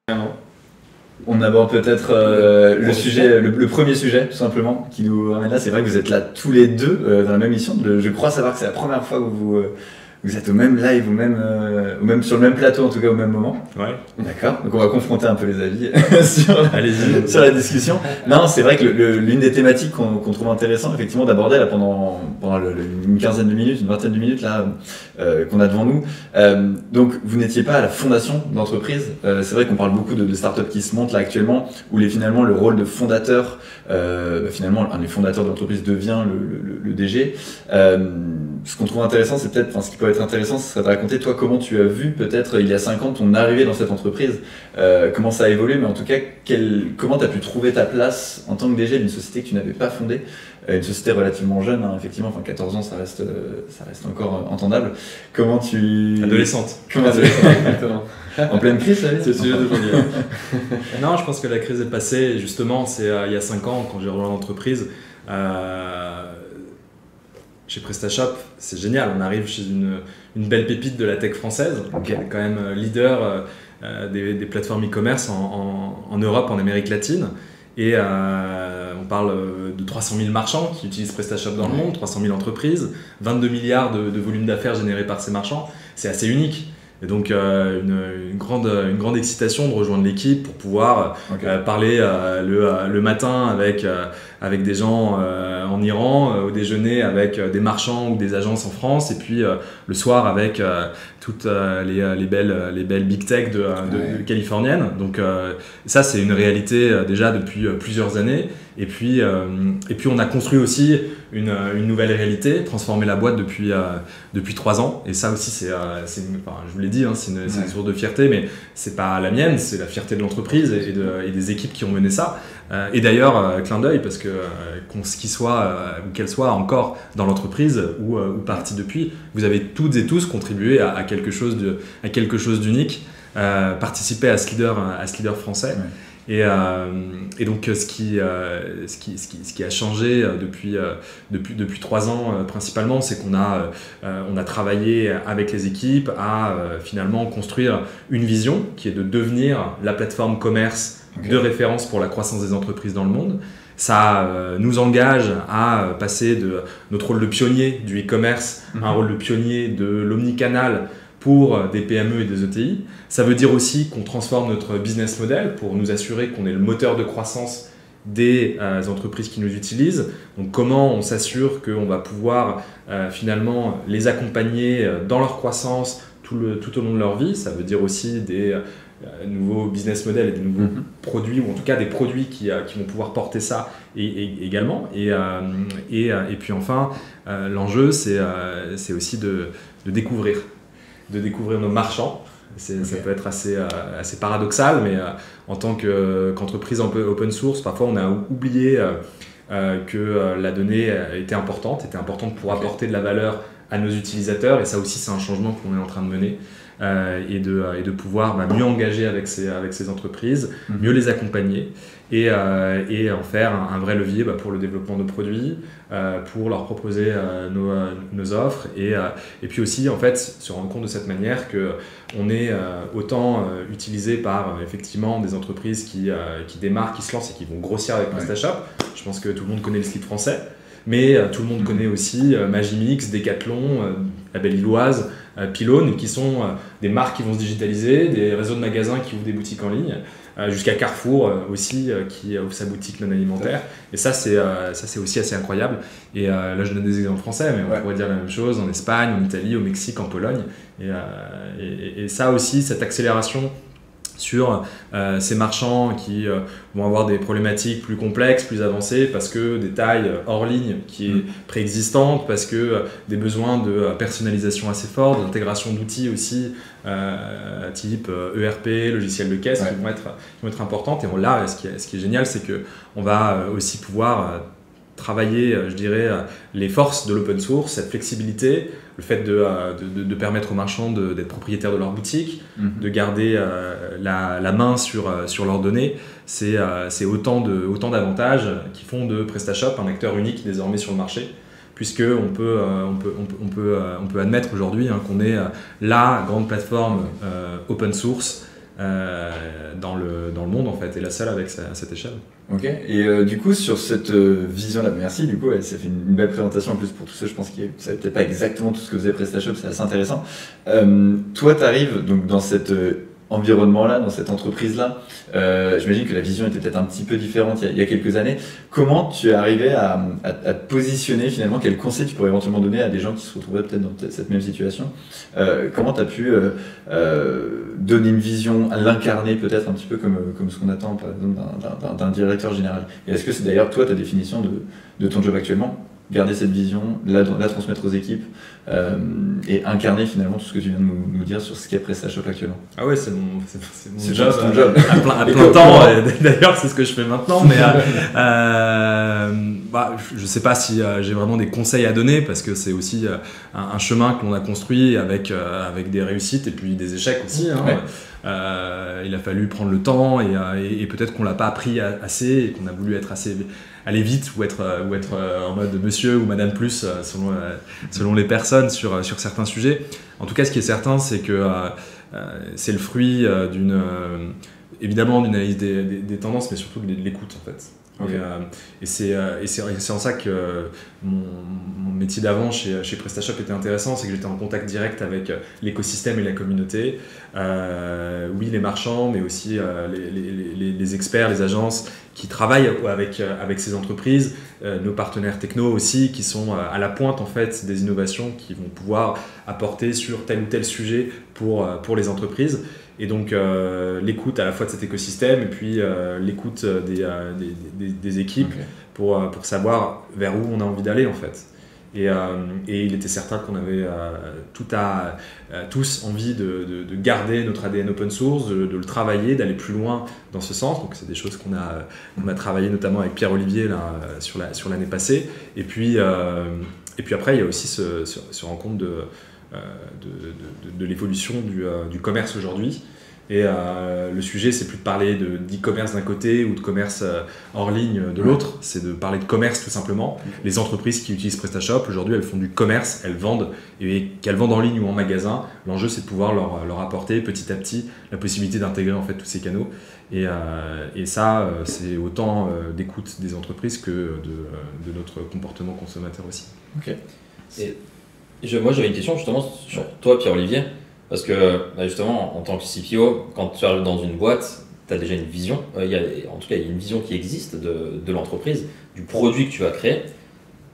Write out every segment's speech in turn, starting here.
Vraiment. On aborde peut-être le premier sujet, tout simplement, qui nous ramène là. C'est vrai que vous êtes là tous les deux dans la même émission. Je crois savoir que c'est la première fois que vous êtes au même live, sur le même plateau, en tout cas au même moment. Ouais. D'accord. Donc on va confronter un peu les avis sur la discussion. Non, c'est vrai que l'une des thématiques qu'on trouve intéressant, effectivement, d'aborder là pendant une quinzaine de minutes, une vingtaine de minutes là qu'on a devant nous. Donc vous n'étiez pas à la fondation d'entreprise. C'est vrai qu'on parle beaucoup de startups qui se montent là actuellement, où finalement le rôle de fondateur, finalement un des fondateurs d'entreprise devient le DG. Ce qu'on trouve intéressant, c'est peut-être, ce qui peut être intéressant, ce serait de raconter toi comment tu as vu peut-être il y a 5 ans ton arrivée dans cette entreprise, comment ça a évolué, mais en tout cas comment tu as pu trouver ta place en tant que DG d'une société que tu n'avais pas fondée, une société relativement jeune, hein, effectivement, 14 ans ça reste encore entendable. Comment tu... Adolescente. Exactement. En pleine crise, ça c'est le sujet d'aujourd'hui. Non, je pense que la crise est passée, justement, c'est il y a 5 ans quand j'ai rejoint l'entreprise. Chez PrestaShop, c'est génial, on arrive chez une belle pépite de la tech française, qui est quand même leader des plateformes e-commerce en Europe, en Amérique latine. Et on parle de 300 000 marchands qui utilisent PrestaShop dans le monde, 300 000 entreprises, 22 milliards de volume d'affaires générés par ces marchands. C'est assez unique. Et donc une grande excitation de rejoindre l'équipe pour pouvoir parler le matin avec des gens en Iran, au déjeuner avec des marchands ou des agences en France, et puis le soir avec toutes les belles big tech californiennes. Donc ça, c'est une réalité déjà depuis plusieurs années. Et puis on a construit aussi une nouvelle réalité, transformer la boîte depuis 3 ans. Et ça aussi, je vous l'ai dit, hein, c'est une source de fierté, mais c'est pas la mienne, c'est la fierté de l'entreprise et des équipes qui ont mené ça. Et d'ailleurs, clin d'œil, parce que ou qu'elle soit encore dans l'entreprise ou partie depuis, vous avez toutes et tous contribué à quelque chose d'unique, participé à ce leader français. Ouais. Et donc ce qui a changé depuis 3 ans principalement, c'est qu'on a travaillé avec les équipes à finalement construire une vision qui est de devenir la plateforme commerce de référence pour la croissance des entreprises dans le monde. Ça nous engage à passer de notre rôle de pionnier du e-commerce à un rôle de pionnier de l'omnicanal pour des PME et des ETI. Ça veut dire aussi qu'on transforme notre business model pour nous assurer qu'on est le moteur de croissance des entreprises qui nous utilisent. Donc comment on s'assure qu'on va pouvoir finalement les accompagner dans leur croissance tout au long de leur vie. Ça veut dire aussi des nouveaux business models et des nouveaux produits, ou en tout cas des produits qui vont pouvoir porter ça également. Et puis enfin, l'enjeu, c'est aussi de découvrir nos marchands. Ça peut être assez paradoxal, mais en tant qu'entreprise un peu open source, parfois on a oublié que la donnée était importante pour apporter de la valeur à nos utilisateurs, et ça aussi c'est un changement qu'on est en train de mener, et de pouvoir mieux engager avec ces entreprises, mieux les accompagner et en faire un vrai levier pour le développement de nos produits, pour leur proposer nos offres, et puis aussi en fait se rendre compte de cette manière qu'on est autant utilisé par effectivement des entreprises qui démarrent, qui se lancent et qui vont grossir avec PrestaShop. Je pense que tout le monde connaît le slip français, mais tout le monde connaît aussi Magimix, Decathlon, la Belle Illoise, Pylone, qui sont des marques qui vont se digitaliser, des réseaux de magasins qui ouvrent des boutiques en ligne, jusqu'à Carrefour aussi qui ouvre sa boutique non alimentaire. Et ça c'est aussi assez incroyable. Et là je donne des exemples français, mais on pourrait dire la même chose en Espagne, en Italie, au Mexique, en Pologne. Et ça aussi, cette accélération sur ces marchands qui vont avoir des problématiques plus complexes, plus avancées, parce que des tailles hors ligne qui est préexistante, parce que des besoins de personnalisation assez forts, d'intégration d'outils aussi type ERP, logiciel de caisse, qui vont être importantes. Et là, ce qui est génial, c'est qu'on va aussi pouvoir travailler, je dirais, les forces de l'open source, cette flexibilité, le fait de permettre aux marchands d'être propriétaires de leur boutique, de garder la main sur leurs données. C'est autant d'avantages qui font de PrestaShop un acteur unique désormais sur le marché, puisqu'on peut admettre aujourd'hui qu'on est la grande plateforme open source dans le monde en fait, et la seule avec à cette échelle. Ok, et du coup sur cette vision-là, merci, du coup ça fait une belle présentation en plus pour tous ceux, je pense qu'ils ne savaient peut-être pas exactement tout ce que faisait PrestaShop, c'est assez intéressant. Toi tu arrives donc dans cet environnement-là, dans cette entreprise-là, j'imagine que la vision était peut-être un petit peu différente il y a quelques années. Comment tu es arrivé à te positionner finalement? Quels conseils tu pourrais éventuellement donner à des gens qui se retrouveraient peut-être dans cette même situation? Comment tu as pu donner une vision, l'incarner peut-être un petit peu comme ce qu'on attend par exemple d'un directeur général? Et est-ce que c'est d'ailleurs toi ta définition de ton job actuellement? Garder cette vision, la transmettre aux équipes et incarner finalement tout ce que tu viens de nous dire sur ce qu'est PrestaShop actuellement. Ah ouais, c'est mon job, ton job. À plein temps. D'ailleurs, c'est ce que je fais maintenant. Mais je sais pas si j'ai vraiment des conseils à donner parce que c'est aussi un chemin que l'on a construit avec des réussites et puis des échecs aussi. Hein. Ouais. Il a fallu prendre le temps et peut-être qu'on l'a pas appris assez et qu'on a voulu aller vite ou être en mode monsieur ou madame plus selon les personnes sur certains sujets. En tout cas, ce qui est certain, c'est que c'est le fruit évidemment d'une analyse des tendances, mais surtout de l'écoute en fait. Okay. Et c'est en ça que mon métier d'avant chez PrestaShop était intéressant, c'est que j'étais en contact direct avec l'écosystème et la communauté. Oui, les marchands, mais aussi les experts, les agences qui travaillent avec ces entreprises, nos partenaires techno aussi, qui sont à la pointe en fait des innovations qui vont pouvoir apporter sur tel ou tel sujet pour les entreprises. Et donc l'écoute à la fois de cet écosystème et puis l'écoute des équipes pour savoir vers où on a envie d'aller en fait. Et il était certain qu'on avait tous envie de garder notre ADN open source, de le travailler, d'aller plus loin dans ce sens. Donc c'est des choses qu'on a travaillé notamment avec Pierre-Olivier là, sur l'année passée. Et puis après il y a aussi ce rencontre de l'évolution du commerce aujourd'hui. Et le sujet, c'est plus de parler d'e-commerce d'un côté ou de commerce hors ligne de l'autre, c'est de parler de commerce tout simplement. Les entreprises qui utilisent PrestaShop, aujourd'hui, elles font du commerce, elles vendent, et qu'elles vendent en ligne ou en magasin, l'enjeu, c'est de pouvoir leur apporter petit à petit la possibilité d'intégrer en fait tous ces canaux. Et ça, c'est autant d'écoute des entreprises que de notre comportement consommateur aussi. Ok. Moi, j'avais une question justement sur toi, Pierre-Olivier. Parce que justement, en tant que CPO, quand tu arrives dans une boîte, tu as déjà une vision. En tout cas, il y a une vision qui existe de l'entreprise, du produit que tu vas créer.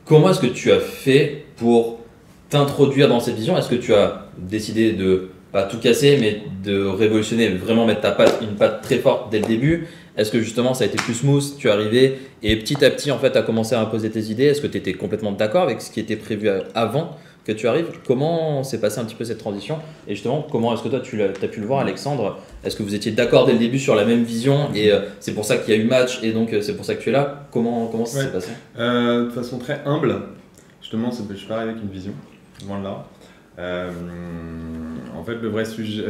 Comment est-ce que tu as fait pour t'introduire dans cette vision? Est-ce que tu as décidé de pas tout casser, mais de révolutionner, vraiment mettre une patte très forte dès le début? Est-ce que justement ça a été plus smooth, tu es arrivé et petit à petit en fait, tu as commencé à imposer tes idées? Est-ce que tu étais complètement d'accord avec ce qui était prévu avant que tu arrives? Comment s'est passée un petit peu cette transition? Et justement, comment est-ce que toi tu as pu le voir, Alexandre? Est-ce que vous étiez d'accord dès le début sur la même vision et c'est pour ça qu'il y a eu match et donc c'est pour ça que tu es là? Comment ça s'est passé? De façon très humble, justement, je suis pas arrivé avec une vision, loin de là. En fait, le vrai sujet,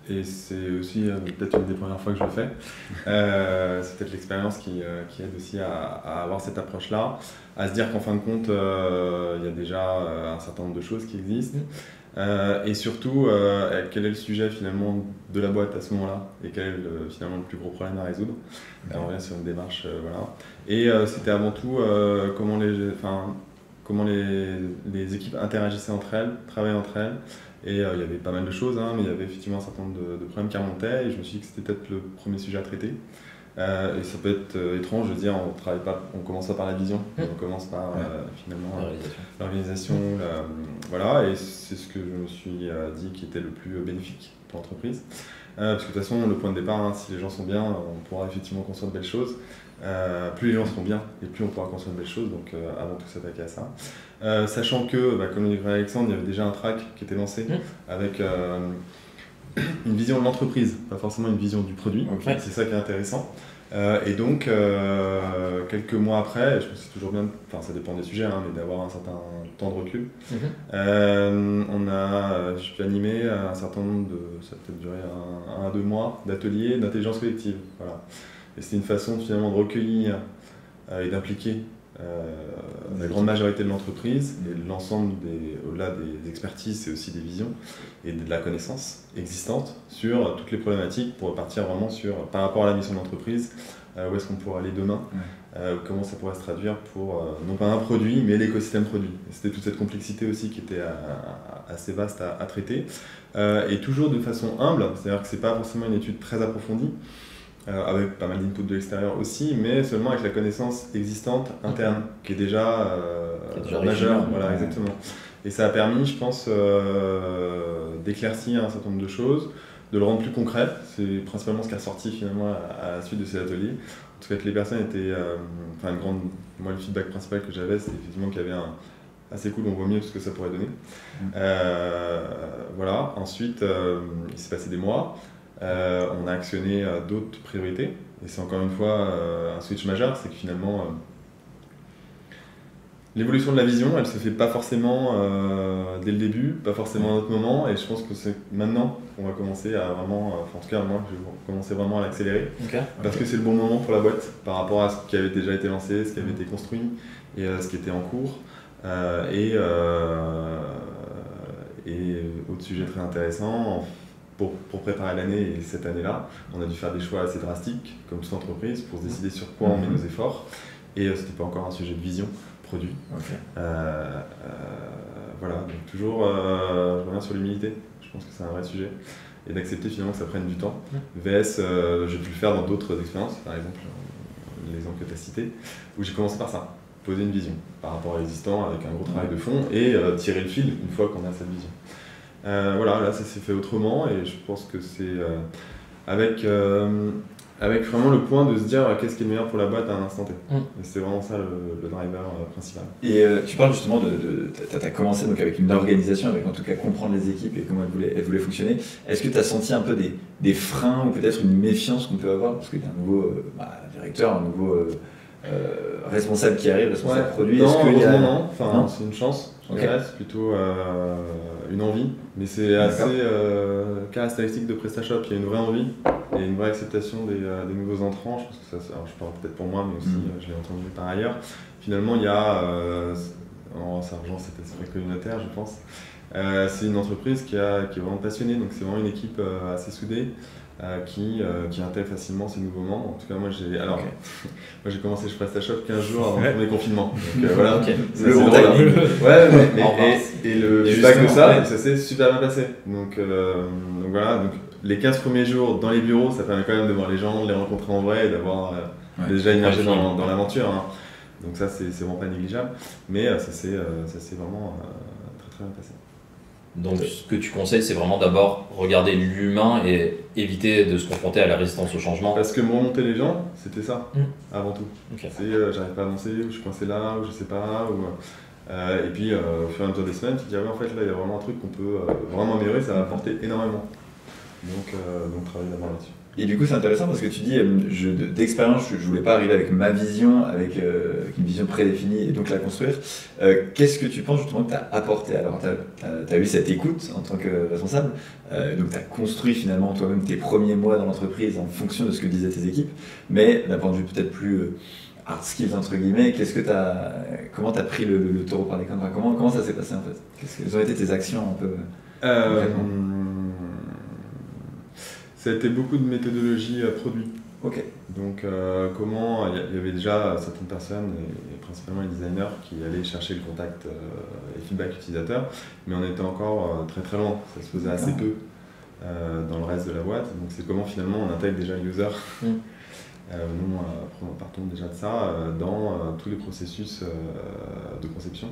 et c'est aussi peut-être une des premières fois que je le fais, c'est peut-être l'expérience qui aide aussi à avoir cette approche-là, à se dire qu'en fin de compte, il y a déjà un certain nombre de choses qui existent, et surtout, quel est le sujet finalement de la boîte à ce moment-là, et quel est finalement le plus gros problème à résoudre. On revient sur une démarche, voilà. Et c'était avant tout comment les équipes interagissaient entre elles, travaillaient entre elles. Et il y avait pas mal de choses, mais il y avait effectivement un certain nombre de problèmes qui remontaient et je me suis dit que c'était peut-être le premier sujet à traiter. Et ça peut être étrange de dire on commence pas par la vision, on commence par finalement l'organisation, voilà, et c'est ce que je me suis dit qui était le plus bénéfique pour l'entreprise. Parce que de toute façon, le point de départ, si les gens sont bien, on pourra effectivement construire de belles choses. Plus les gens seront bien et plus on pourra construire de belles choses, donc avant tout s'attaquer à ça. Sachant que, comme le dit Alexandre, il y avait déjà un track qui était lancé avec une vision de l'entreprise, pas forcément une vision du produit, c'est ça qui est intéressant. Et donc, quelques mois après, je me suis toujours bien, ça dépend des sujets, mais d'avoir un certain temps de recul, j'ai pu animer un certain nombre ça a peut-être duré 1 à 2 mois, d'ateliers d'intelligence collective. Voilà. Et c'était une façon finalement de recueillir et d'impliquer la grande majorité de l'entreprise et l'ensemble au-delà des expertises, c'est aussi des visions et de la connaissance existante sur toutes les problématiques pour partir vraiment par rapport à la mission de l'entreprise, où est-ce qu'on pourra aller demain, comment ça pourrait se traduire pour non pas un produit mais l'écosystème produit. C'était toute cette complexité aussi qui était assez vaste à traiter et toujours de façon humble, c'est-à-dire que c'est pas forcément une étude très approfondie. Avec pas mal d'input de l'extérieur aussi, mais seulement avec la connaissance existante interne, qui est déjà majeure. Voilà, exactement. Et ça a permis, je pense, d'éclaircir un certain nombre de choses, de le rendre plus concret. C'est principalement ce qui est ressorti finalement à la suite de ces ateliers. En tout cas, que les personnes étaient... moi, le feedback principal que j'avais, c'était effectivement qu'il y avait assez cool, on voit mieux ce que ça pourrait donner. Voilà. Ensuite, il s'est passé des mois. On a actionné d'autres priorités et c'est encore une fois un switch majeur, c'est que finalement l'évolution de la vision elle se fait pas forcément dès le début, pas forcément à un autre moment et je pense que c'est maintenant qu'on va commencer à vraiment, en tout cas moi je vais commencer vraiment à l'accélérer parce que c'est le bon moment pour la boîte par rapport à ce qui avait déjà été lancé, ce qui avait été construit et ce qui était en cours et autre sujet très intéressant. Pour préparer l'année et cette année-là, on a dû faire des choix assez drastiques, comme toute entreprise, pour se décider sur quoi on met nos efforts. Et c'était pas encore un sujet de vision, produit. Voilà, donc toujours, je reviens sur l'humilité. Je pense que c'est un vrai sujet. Et d'accepter finalement que ça prenne du temps. VS, j'ai pu le faire dans d'autres expériences, par exemple l'exemple que tu as cité, où j'ai commencé par ça, poser une vision par rapport à l'existant avec un gros travail de fond et tirer le fil une fois qu'on a cette vision. Voilà, là ça s'est fait autrement et je pense que c'est avec vraiment le point de se dire qu'est-ce qui est le meilleur pour la boîte à un instant T. Et c'est vraiment ça le driver principal. Et tu parles justement tu as commencé donc avec une organisation, avec en tout cas comprendre les équipes et comment elles voulaient fonctionner. Est-ce que tu as senti un peu des freins ou peut-être une méfiance qu'on peut avoir parce qu'il y a un nouveau directeur, un nouveau responsable qui arrive, responsable produit? Non, non, enfin, c'est une chance. C'est plutôt une envie, mais c'est assez caractéristique de PrestaShop. Il y a une vraie envie et une vraie acceptation des nouveaux entrants. Je pense que ça, alors je parle peut-être pour moi, mais aussi je l'ai entendu par ailleurs. Finalement, il y a, ça rejoint cet esprit communautaire, je pense. C'est une entreprise qui est vraiment passionnée, donc c'est vraiment une équipe assez soudée. Qui intègre facilement ces nouveaux membres. En tout cas, moi j'ai commencé chez PrestaShop 15 jours avant le premier confinement. Donc voilà, le bon timing. Et le feedback de ça s'est super bien passé. Donc voilà, donc les 15 premiers jours dans les bureaux, ça permet quand même de voir les gens, de les rencontrer en vrai et d'avoir déjà immergé dans l'aventure. Hein. Donc ça, c'est vraiment pas négligeable. Mais ça s'est vraiment très très bien passé. Donc ce que tu conseilles, c'est vraiment d'abord regarder l'humain et éviter de se confronter à la résistance au changement. Parce que me remonter les gens, c'était ça, avant tout. C'est j'arrive pas à avancer, ou je suis coincé là, ou je sais pas. Et puis au fur et à mesure des semaines, tu te dis en fait là il y a vraiment un truc qu'on peut vraiment améliorer, ça va apporter énormément. Donc travailler d'abord là-dessus. Et du coup, c'est intéressant parce que tu dis, d'expérience, je ne voulais pas arriver avec ma vision, avec une vision prédéfinie et donc la construire. Qu'est-ce que tu penses justement que tu as apporté? Alors, tu as eu cette écoute en tant que responsable, donc tu as construit finalement toi-même tes premiers mois dans l'entreprise en fonction de ce que disaient tes équipes, mais d'un point de vue peut-être plus hard skills, entre guillemets, comment tu as pris le taureau par les cornes? Comment ça s'est passé en fait? Quelles ont été tes actions un peu Ça a été beaucoup de méthodologie produit. Donc comment, il y avait déjà certaines personnes, et principalement les designers, qui allaient chercher le contact et feedback utilisateur, mais on était encore très très loin, ça se faisait assez peu dans le reste de la boîte. Donc c'est comment finalement on intègre déjà le user. Nous partons déjà de ça dans tous les processus de conception.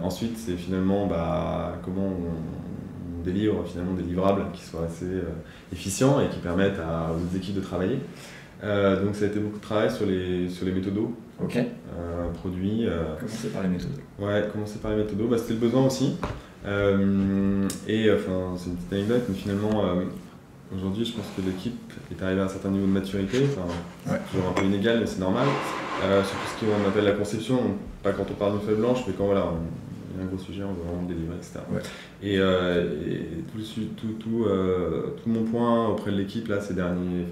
Ensuite c'est finalement comment on délivre finalement des livrables qui soient assez efficients et qui permettent aux autres équipes de travailler. Donc ça a été beaucoup de travail sur les méthodos. Produits. Commencer par les méthodos. Ouais, commencer par les méthodos. C'était le besoin aussi. C'est une petite anecdote, mais finalement, aujourd'hui, je pense que l'équipe est arrivée à un certain niveau de maturité. Toujours un peu inégal, mais c'est normal. Sur tout ce qu'on appelle la conception, pas quand on parle d'une feuille blanche, mais quand il y a un gros sujet, on veut vraiment le délivrer, etc. Ouais. Et tout mon point auprès de l'équipe là,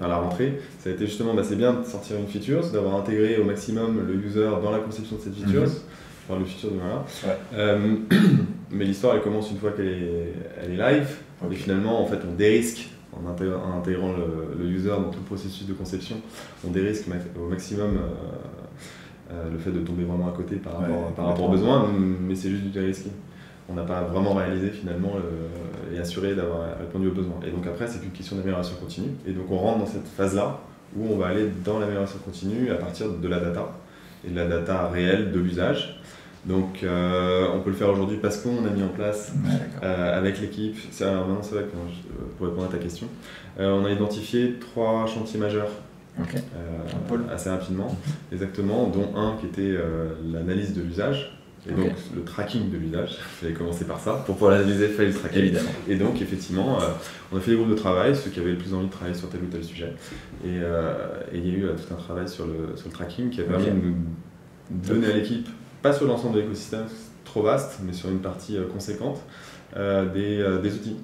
la rentrée, ça a été justement, c'est bien de sortir une feature, c'est d'avoir intégré au maximum le user dans la conception de cette feature. Enfin, le feature de voilà. Mais l'histoire, elle commence une fois qu'elle est live. Et finalement, en fait, on dérisque en intégrant le user dans tout le processus de conception. On dérisque au maximum le fait de tomber vraiment à côté par rapport aux besoins, mais c'est juste du dérisqué. On n'a pas vraiment réalisé finalement et assuré d'avoir répondu aux besoins. Et donc après, c'est qu'une question d'amélioration continue. Et donc on rentre dans cette phase-là où on va aller dans l'amélioration continue à partir de la data et de la data réelle de l'usage. Donc on peut le faire aujourd'hui parce qu'on a mis en place avec l'équipe, alors maintenant c'est vrai que pour répondre à ta question, on a identifié 3 chantiers majeurs assez rapidement, exactement, dont un qui était l'analyse de l'usage, et donc le tracking de l'usage. Il fallait commencer par ça, pour pouvoir l'analyser, il fallait le traquer. Évidemment. Et donc effectivement, on a fait des groupes de travail, ceux qui avaient le plus envie de travailler sur tel ou tel sujet, et il y a eu tout un travail sur le tracking qui a permis de nous donner à l'équipe, pas sur l'ensemble de l'écosystème, c'est trop vaste, mais sur une partie conséquente, des outils.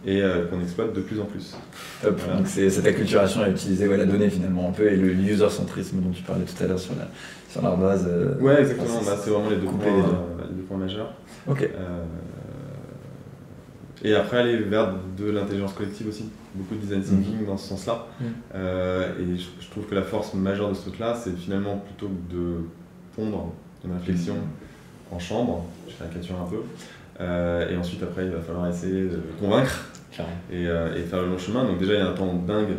Et qu'on exploite de plus en plus. Top. Voilà. Donc c'est cette acculturation à utiliser la donnée finalement un peu et le user-centrisme dont tu parlais tout à l'heure sur leur base. Ouais, exactement. C'est vraiment les deux points majeurs. Ok. Et après aller vers de l'intelligence collective aussi. Beaucoup de design thinking dans ce sens-là. Et je trouve que la force majeure de ce truc-là, c'est finalement plutôt que de pondre une réflexion en chambre, je caricature un peu. Et ensuite, après, il va falloir essayer de convaincre et faire le long chemin. Donc déjà, il y a un temps dingue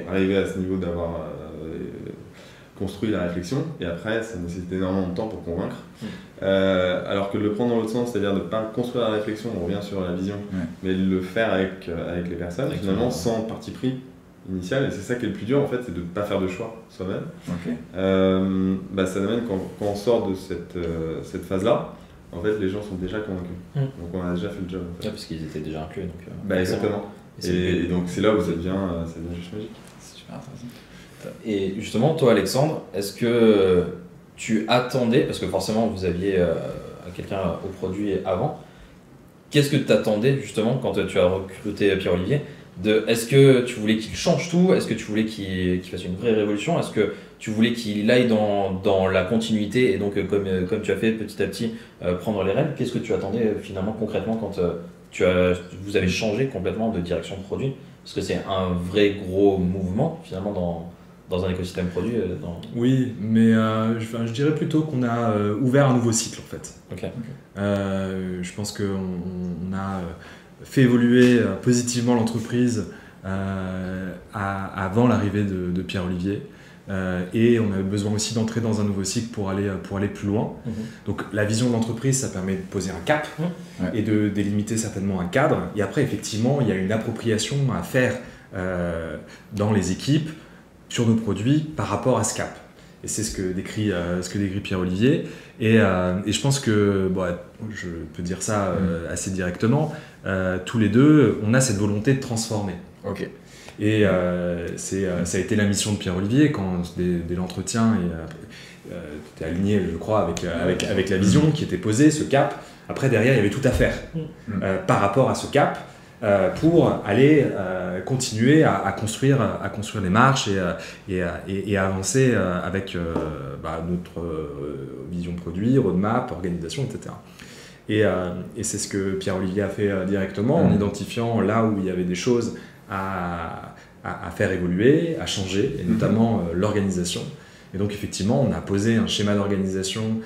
arriver à ce niveau d'avoir construit la réflexion. Et après, ça nécessite énormément de temps pour convaincre. Alors que de le prendre dans l'autre sens, c'est-à-dire de ne pas construire la réflexion, on revient sur la vision, mais de le faire avec les personnes, finalement, sans parti pris initial. Et c'est ça qui est le plus dur, en fait, c'est de ne pas faire de choix soi-même. Ça amène, quand on sort de cette phase-là, en fait, les gens sont déjà convaincus. Donc on a déjà fait le job. En fait. Parce qu'ils étaient déjà inclus. Exactement. Et donc c'est là où ça devient juste magique. C'est super intéressant. Et justement, toi Alexandre, est-ce que tu attendais, parce que forcément vous aviez quelqu'un au produit avant, qu'est-ce que tu attendais justement quand tu as recruté Pierre-Olivier ? Est-ce que tu voulais qu'il change tout ? Est-ce que tu voulais qu'il fasse une vraie révolution ? Est-ce que tu voulais qu'il aille dans la continuité et donc comme tu as fait petit à petit prendre les rênes ? Qu'est-ce que tu attendais finalement concrètement quand vous avez changé complètement de direction produit ? Parce que c'est un vrai gros mouvement finalement dans un écosystème produit. Oui, mais je dirais plutôt qu'on a ouvert un nouveau cycle en fait. Je pense qu'on a fait évoluer positivement l'entreprise avant l'arrivée de Pierre-Olivier. Et on avait besoin aussi d'entrer dans un nouveau cycle pour aller plus loin. Donc la vision de l'entreprise, ça permet de poser un cap et de délimiter certainement un cadre. Et après, effectivement, il y a une appropriation à faire dans les équipes sur nos produits par rapport à ce cap. Et c'est ce que décrit Pierre-Olivier. Et je pense que, je peux dire ça assez directement, tous les deux, on a cette volonté de transformer. Et ça a été la mission de Pierre-Olivier quand, dès l'entretien, tu es aligné, je crois, avec la vision qui était posée, ce cap. Après, derrière, il y avait tout à faire par rapport à ce cap pour aller continuer à construire les marches et à avancer avec notre vision produit, roadmap, organisation, etc. Et c'est ce que Pierre-Olivier a fait directement en identifiant là où il y avait des choses à faire évoluer, à changer, et notamment l'organisation. Et donc effectivement, on a posé un schéma d'organisation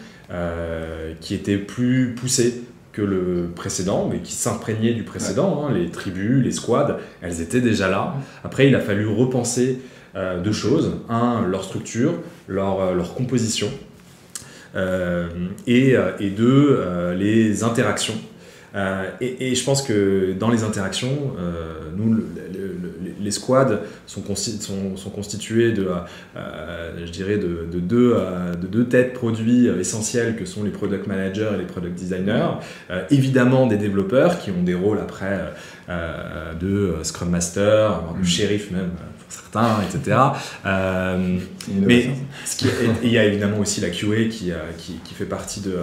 qui était plus poussé que le précédent, mais qui s'imprégnait du précédent. Les tribus, les squads, elles étaient déjà là. Après, il a fallu repenser deux choses. Un, leur structure, leur composition, et deux, les interactions. Et je pense que dans les interactions, nous, les squads sont constitués de deux têtes produits essentiels que sont les product managers et les product designers. Évidemment des développeurs qui ont des rôles après de Scrum Master, de shérif même pour certains, etc. Mais il y a évidemment aussi la QA qui fait partie de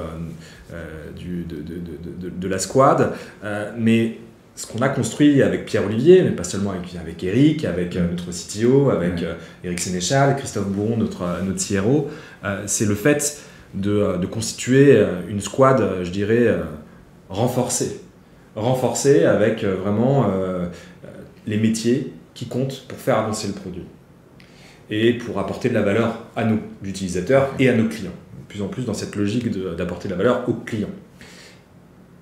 la squad. Mais ce qu'on a construit avec Pierre-Olivier, mais pas seulement avec Eric, avec notre CTO, avec Eric Sénéchal, Christophe Bourron, notre CRO, c'est le fait de constituer une squad, je dirais, renforcée avec vraiment les métiers qui comptent pour faire avancer le produit et pour apporter de la valeur à nos utilisateurs et à nos clients. De plus en plus dans cette logique d'apporter de la valeur aux clients.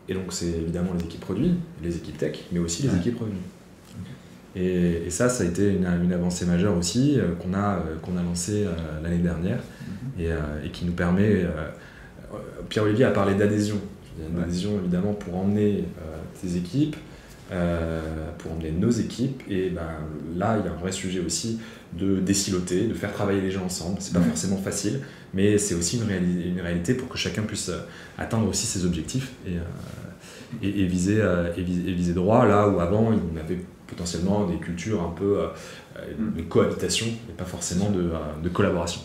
Et donc c'est évidemment les équipes produits, les équipes tech, mais aussi les équipes revenus. Et ça a été une avancée majeure aussi qu'on a lancée l'année dernière et qui nous permet... Pierre-Olivier a parlé d'adhésion. Il y a une adhésion évidemment pour emmener tes équipes, pour emmener nos équipes. Et là, il y a un vrai sujet aussi de désiloter, de faire travailler les gens ensemble. C'est pas forcément facile, mais c'est aussi une réalité pour que chacun puisse atteindre aussi ses objectifs et viser droit, là où avant, il y avait potentiellement des cultures un peu de cohabitation et pas forcément de collaboration.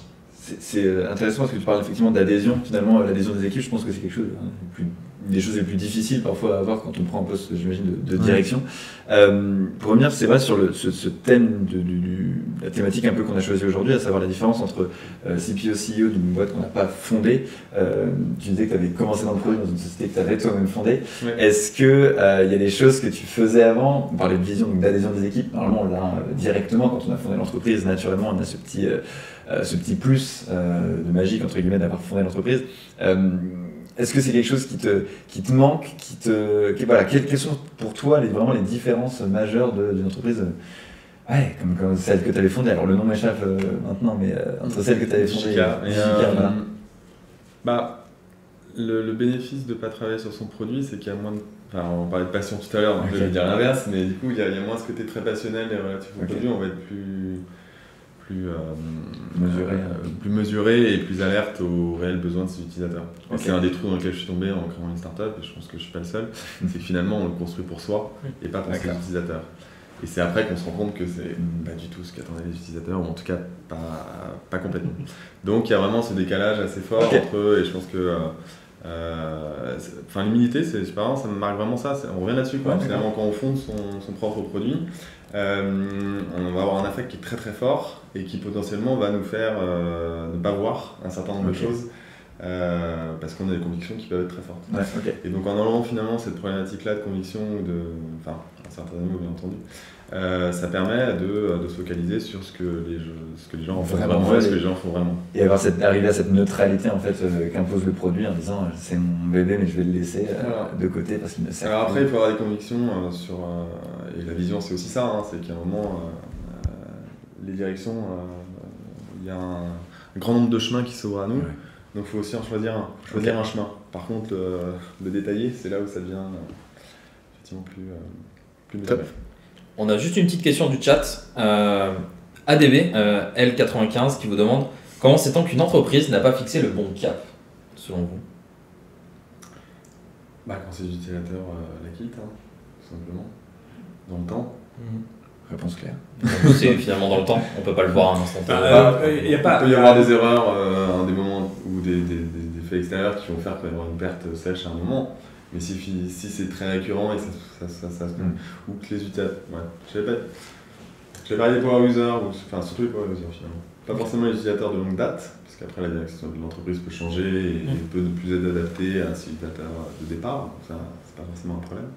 C'est intéressant parce que tu parles effectivement d'adhésion. Finalement, l'adhésion des équipes, je pense que c'est quelque chose des choses les plus difficiles parfois à avoir quand on prend un poste, j'imagine, de direction. Pour revenir, c'est vrai, sur ce thème de la thématique un peu qu'on a choisi aujourd'hui, à savoir la différence entre CPO, CEO d'une boîte qu'on n'a pas fondée. Tu disais que tu avais commencé dans le produit dans une société que tu avais toi-même fondée. Ouais. Est-ce qu'il y a des choses que tu faisais avant? On parlait de vision, d'adhésion des équipes. Normalement, on l'a directement quand on a fondé l'entreprise. Naturellement, on a ce petit plus de magique, entre guillemets, d'avoir fondé l'entreprise. Est-ce que c'est quelque chose qui te manque, voilà, quelles sont pour toi vraiment les différences majeures d'une entreprise comme celle que tu avais fondée? Alors le nom m'échappe maintenant, mais entre celle que tu avais fondée le bénéfice de ne pas travailler sur son produit, c'est qu'il y a moins de... Enfin, on parlait de passion tout à l'heure, donc je vais dire l'inverse, mais du coup il y a moins ce côté très passionnel et relatif au produit, on va être plus mesuré et plus alerte aux réels besoins de ses utilisateurs. C'est un des trous dans lequel je suis tombé en créant une startup, et je pense que je ne suis pas le seul, c'est que finalement on le construit pour soi et pas pour ses utilisateurs. Et c'est après qu'on se rend compte que c'est pas du tout ce qu'attendaient les utilisateurs, ou en tout cas pas complètement. Donc il y a vraiment ce décalage assez fort entre eux, et je pense que l'humilité, ça me marque vraiment ça, on revient là-dessus. Finalement, quand on fonde son propre produit, on va avoir un affect qui est très très fort et qui potentiellement va nous faire ne pas voir un certain nombre de choses parce qu'on a des convictions qui peuvent être très fortes. Et donc en enlevant finalement cette problématique-là de conviction, un certain nombre bien entendu, ça permet de se focaliser sur ce que les gens font vraiment et ce que les gens font vraiment. Et arriver à cette neutralité en fait qu'impose le produit en disant c'est mon bébé mais je vais le laisser de côté parce qu'il me sert. Alors après il faut avoir des convictions et la vision c'est aussi ça, c'est qu'à un moment les directions, il y a un grand nombre de chemins qui s'ouvrent à nous, donc il faut aussi en choisir un chemin. Par contre le détailler, c'est là où ça devient effectivement plus mesuré. On a juste une petite question du chat. ADB, L95, qui vous demande comment sait-on qu'une entreprise n'a pas fixé le bon cap, selon vous? Quand ses utilisateurs la quittent, tout simplement, dans le temps. Réponse claire. C'est finalement dans le temps, on peut pas le voir à un instant. Il peut y avoir des erreurs, des moments ou des faits extérieurs qui vont faire qu'il va y avoir une perte sèche à un moment. Mais si c'est très récurrent et que ça ou que les utilisateurs... Je vais parler des power users, surtout les power users finalement. Pas forcément les utilisateurs de longue date, parce qu'après la direction de l'entreprise peut changer et peut ne plus être adaptée à ses utilisateurs de départ, donc ça c'est pas forcément un problème.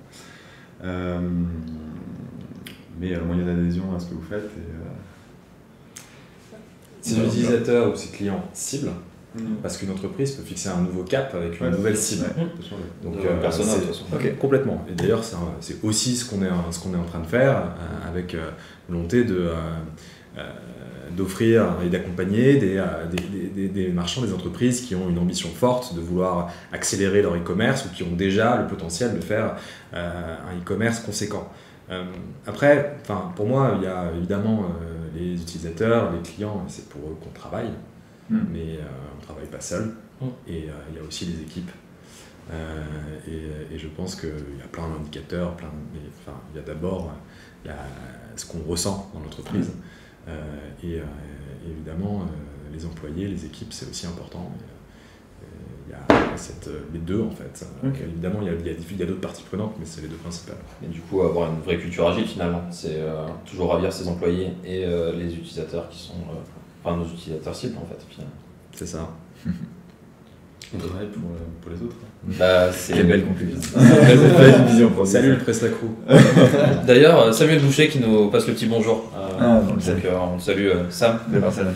Mais moyen d'adhésion à ce que vous faites. Ses utilisateurs ou ses clients cibles. Parce qu'une entreprise peut fixer un nouveau cap avec une nouvelle cible. Donc personnel, de toute façon. Complètement. Et d'ailleurs, c'est aussi ce qu'on est en train de faire avec volonté d'offrir et d'accompagner des marchands, des entreprises qui ont une ambition forte de vouloir accélérer leur e-commerce ou qui ont déjà le potentiel de faire un e-commerce conséquent. Après, pour moi, il y a évidemment les utilisateurs, les clients, c'est pour eux qu'on travaille, mais on ne travaille pas seul. Et il y a aussi les équipes. Et je pense qu'il y a plein d'indicateurs, il y a d'abord ce qu'on ressent dans l'entreprise. Et évidemment, les employés, les équipes, c'est aussi important. Il y a les deux en fait. Okay. Évidemment, il y a d'autres parties prenantes, mais c'est les deux principales. Et du coup, avoir une vraie culture agile finalement, c'est toujours ravir ses employés et les utilisateurs qui sont, nos utilisateurs cibles en fait finalement. C'est ça. On travaille pour les autres. C'est quelle belle conclusion. Belle vision pour salut le Prestacrew. D'ailleurs, Samuel Boucher qui nous passe le petit bonjour. On le salue. On le salue, Sam. Belle personne.